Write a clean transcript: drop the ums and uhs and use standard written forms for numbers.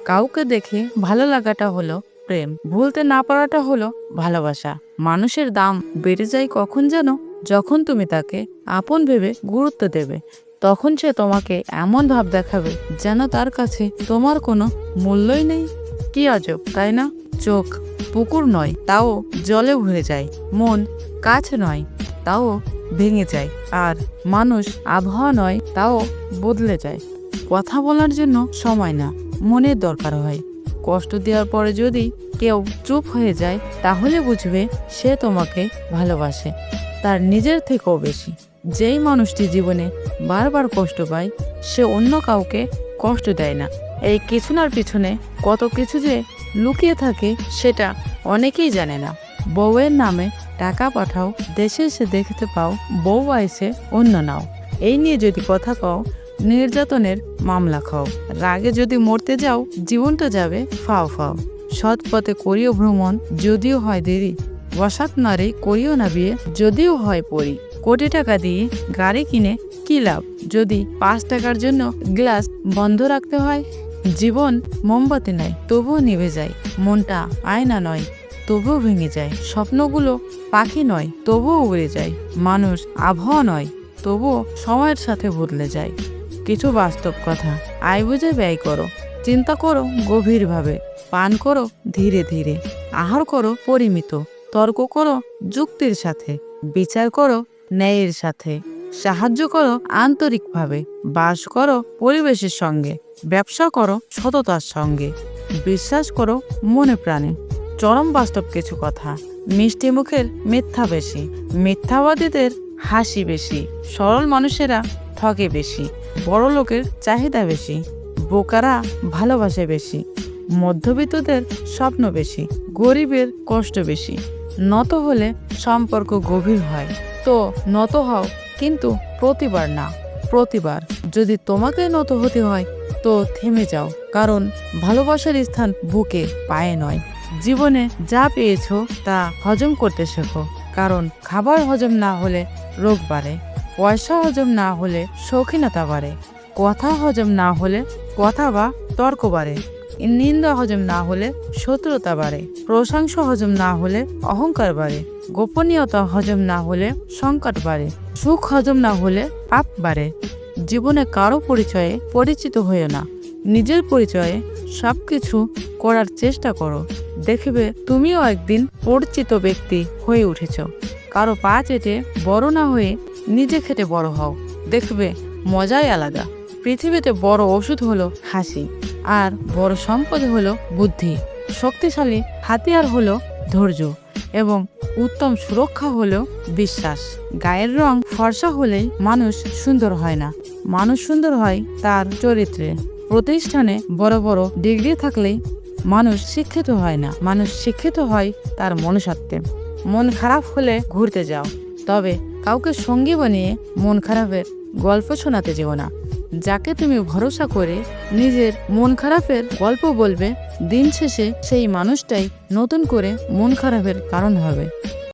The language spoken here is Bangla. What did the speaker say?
কাউকে দেখে ভালো লাগাটা হলো প্রেম, ভুলতে না পারাটা হলো ভালোবাসা। মানুষের দাম বেড়ে যায় কখন যেন, যখন তুমি তাকে আপন ভেবে গুরুত্ব দেবে। তখন সে তোমাকে এমন ভাব দেখাবে যেন তার কাছে তোমার কোনো মূল্যই নেই। কি আজব, তাই না? চোখ পুকুর নয়, তাও জলে ভরে যায়। মন কাছ নয়, তাও ভেঙে যায়। আর মানুষ আবহাওয়া নয়, তাও বদলে যায়। কথা বলার জন্য সময় না, মনের দরকার হয়। কষ্ট দেওয়ার পরে যদি কেউ চুপ হয়ে যায়, তাহলে বুঝবে সে তোমাকে ভালোবাসে তার নিজের থেকেও বেশি। যেই মানুষটি জীবনে বারবার কষ্ট পায়, সে অন্য কাউকে কষ্ট দেয় না। এই কিছুনার পিছনে কত কিছু যে লুকিয়ে থাকে, সেটা অনেকেই জানে না। বউয়ের নামে টাকা পাঠাও, দেশে এসে দেখতে পাও বউ আইসে অন্য নাও। এই নিয়ে যদি কথা কও, নির্যাতনের মামলা খাও। রাগে যদি মরতে যাও, জীবনটা যাবে ফাও ফাও। সৎ পথে করিও ভ্রমণ, যদিও হয় দেরি। অসৎ নারী করিও না বিয়ে, যদিও হয় পরি। কোটি টাকা দিয়ে গাড়ি কিনে কি লাভ, যদি 5 টাকার জন্য গ্লাস বন্ধ রাখতে হয়? জীবন মোমবাতি নয়, তবুও নিভে যায়। মনটা আয়না নয়, তবুও ভেঙে যায়। স্বপ্নগুলো পাখি নয়, তবুও উড়ে যায়। মানুষ আবহাওয়া নয়, তবুও সময়ের সাথে বদলে যায়। কিছু বাস্তব কথা, আয় বুঝে ব্যয় করো, চিন্তা করো গভীরভাবে, পান করো ধীরে ধীরে, আহার করো পরিমিত, তর্ক করো যুক্তির সাথে, বিচার করো ন্যায়ের সাথে, সাহায্য করো আন্তরিকভাবে, বাস করো পরিবেশের সঙ্গে, ব্যবসা করো সততার সঙ্গে, বিশ্বাস করো মনে প্রাণে। চরম বাস্তব কিছু কথা, মিষ্টি মুখের মিথ্যা বেশি, মিথ্যাবাদীদের হাসি বেশি, সরল মানুষেরা ঠকে বেশি, বড় লোকের চাহিদা বেশি, বোকারা ভালোবাসে বেশি, মধ্যবিত্তদের স্বপ্ন বেশি, গরিবের কষ্ট বেশি। নত হলে সম্পর্ক গভীর হয়, তো নত হও, কিন্তু প্রতিবার না। প্রতিবার যদি তোমাকে নত হতে হয়, তো থেমে যাও, কারণ ভালোবাসার স্থান বুকে, পায়ে নয়। জীবনে যা পেয়েছো তা হজম করতে শেখো, কারণ খাবার হজম না হলে রোগ বাড়ে, পয়সা হজম না হলে শৌখিনতা বাড়ে, কথা হজম না হলে কথা বা তর্ক বাড়ে, নিন্দা হজম না হলে শত্রুতা বাড়ে, প্রশংসা হজম না হলে অহংকার বাড়ে, গোপনীয়তা হজম না হলে সংকট বাড়ে, সুখ হজম না হলে পাপ বাড়ে। জীবনে কারো পরিচয়ে পরিচিত হয়েও না, নিজের পরিচয়ে সবকিছু করার চেষ্টা করো। দেখবে তুমিও একদিন পরিচিত ব্যক্তি হয়ে উঠেছ। কারো পা চেটে বড় না হয়ে নিজে খেটে বড় হও, দেখবে মজাই আলাদা। পৃথিবীতে বড় ওষুধ হলো হাসি, আর বড় সম্পদ হলো বুদ্ধি। শক্তিশালী হাতিয়ার হলো ধৈর্য, এবং উত্তম সুরক্ষা হলো বিশ্বাস। গায়ের রং ফর্সা হলেই মানুষ সুন্দর হয় না, মানুষ সুন্দর হয় তার চরিত্রে। প্রতিষ্ঠানে বড় বড় ডিগ্রি থাকলেই মানুষ শিক্ষিত হয় না, মানুষ শিক্ষিত হয় তার মনুষ্যত্বে। মন খারাপ হলে ঘুরতে যাও, তবে কাউকে সঙ্গী বানিয়ে মন খারাপের গল্প শোনাতে যেও না। যাকে তুমি ভরসা করে নিজের মন খারাপের গল্প বলবে, দিন শেষে সেই মানুষটাই নতুন করে মন খারাপের কারণ হবে।